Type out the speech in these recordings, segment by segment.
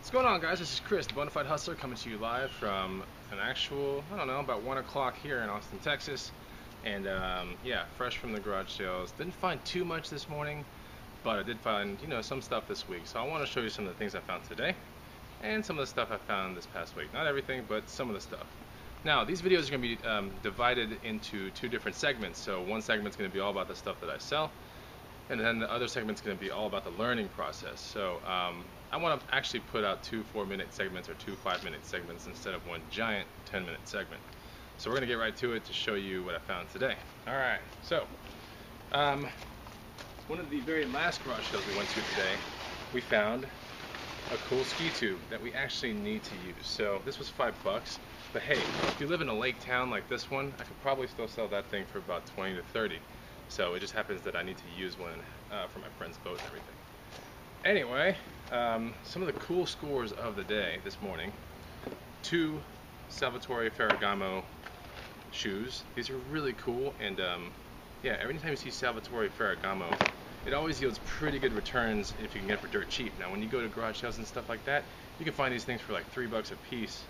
What's going on, guys? This is Chris, the Bonafide Hustler, coming to you live from an actual, I don't know, about 1 o'clock here in Austin, Texas. And yeah, fresh from the garage sales. Didn't find too much this morning, but I did find, some stuff this week. So I want to show you some of the things I found today and some of the stuff I found this past week. Not everything, but some of the stuff. Now, these videos are going to be divided into two different segments. So one segment's going to be all about the stuff that I sell, and then the other segment's going to be all about the learning process. So I want to actually put out two 4-minute segments or two 5-minute segments instead of one giant 10-minute segment. So we're going to get right to it to show you what I found today. Alright, so one of the very last garage sales we went to today, we found a cool ski tube that we actually need to use. So this was $5, but hey, if you live in a lake town like this one, I could probably still sell that thing for about 20 to 30. So it just happens that I need to use one for my friend's boat and everything. Anyway, some of the cool scores of the day this morning. 2 Salvatore Ferragamo shoes. These are really cool, and yeah, every time you see Salvatore Ferragamo, it always yields pretty good returns if you can get it for dirt cheap. Now, when you go to garage sales and stuff like that, you can find these things for like $3 a piece.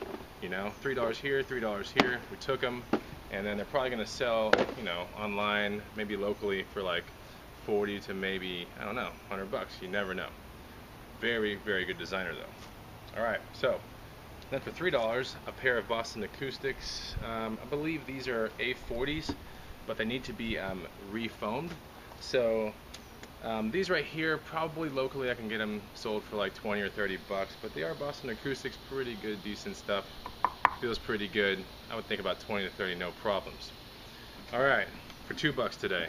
$3 here, $3 here. We took them. And then they're probably going to sell, online, maybe locally for like 40 to maybe, I don't know, $100. You never know. Very, very good designer though. Alright, so then for $3, a pair of Boston Acoustics. I believe these are A40s, but they need to be refoamed. So these right here, probably locally I can get them sold for like 20 or $30, but they are Boston Acoustics, pretty good, decent stuff. Feels pretty good. I would think about 20 to 30, no problems. Alright, for $2 today.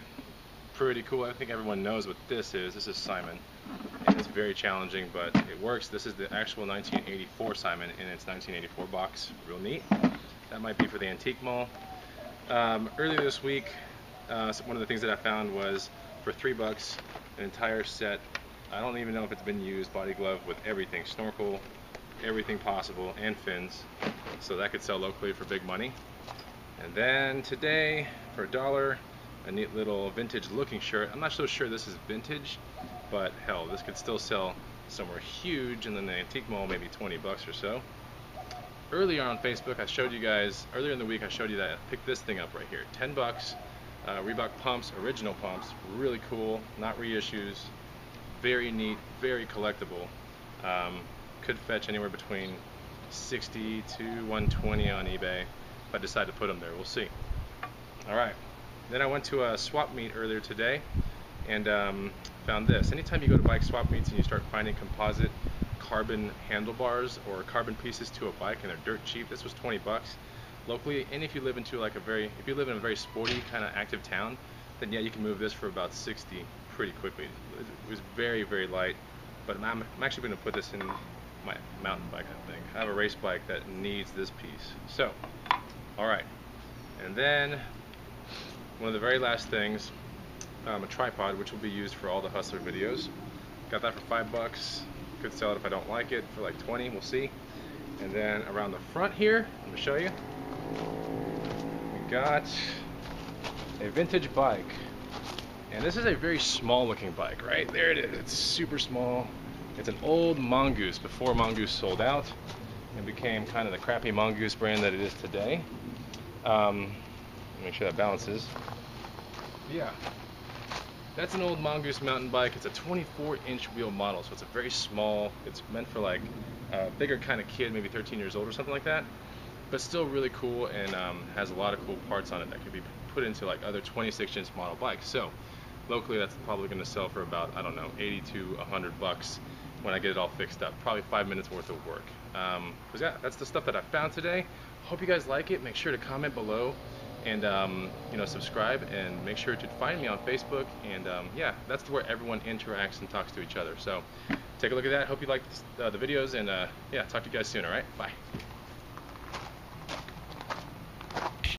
Pretty cool. I think everyone knows what this is. This is Simon. And it's very challenging, but it works. This is the actual 1984 Simon in its 1984 box. Real neat. That might be for the antique mall. Earlier this week, one of the things that I found was for $3, an entire set. I don't even know if it's been used. Body glove with everything. Snorkel, everything possible, and fins. So that could sell locally for big money. And then today, for $1, a neat little vintage looking shirt. I'm not so sure this is vintage, but hell, this could still sell somewhere huge, and then the antique mall maybe $20 or so. Earlier on Facebook, I showed you guys, earlier in the week I showed you that I picked this thing up right here. $10, Reebok Pumps, original pumps, really cool, not reissues, very neat, very collectible. Could fetch anywhere between 60 to 120 on eBay if I decide to put them there. We'll see. Alright, then I went to a swap meet earlier today and found this. Anytime you go to bike swap meets and you start finding composite carbon handlebars or carbon pieces to a bike and they're dirt cheap, this was $20 locally. And if you live into like if you live in a very sporty kind of active town, then yeah, you can move this for about 60 pretty quickly. It was very, very light, but I'm actually going to put this in my mountain bike, I think. I have a race bike that needs this piece. So, alright. And then, one of the very last things, a tripod, which will be used for all the Hustler videos. Got that for $5. Could sell it if I don't like it for like 20, we'll see. And then around the front here, I'm going to show you. We got a vintage bike. And this is a very small looking bike, right? There it is. It's super small. It's an old Mongoose before Mongoose sold out and became kind of the crappy Mongoose brand that it is today. Make sure that balances. Yeah, that's an old Mongoose mountain bike. It's a 24-inch wheel model, so it's a very small. It's meant for like a bigger kind of kid, maybe 13 years old or something like that. But still really cool and has a lot of cool parts on it that could be put into like other 26-inch model bikes. So locally, that's probably going to sell for about, I don't know, 80 to $100 when I get it all fixed up. Probably 5 minutes worth of work. Because yeah, that's the stuff that I found today. Hope you guys like it. Make sure to comment below and subscribe, and make sure to find me on Facebook. And yeah, that's where everyone interacts and talks to each other. So take a look at that. Hope you liked the videos, and yeah, talk to you guys soon. All right, bye.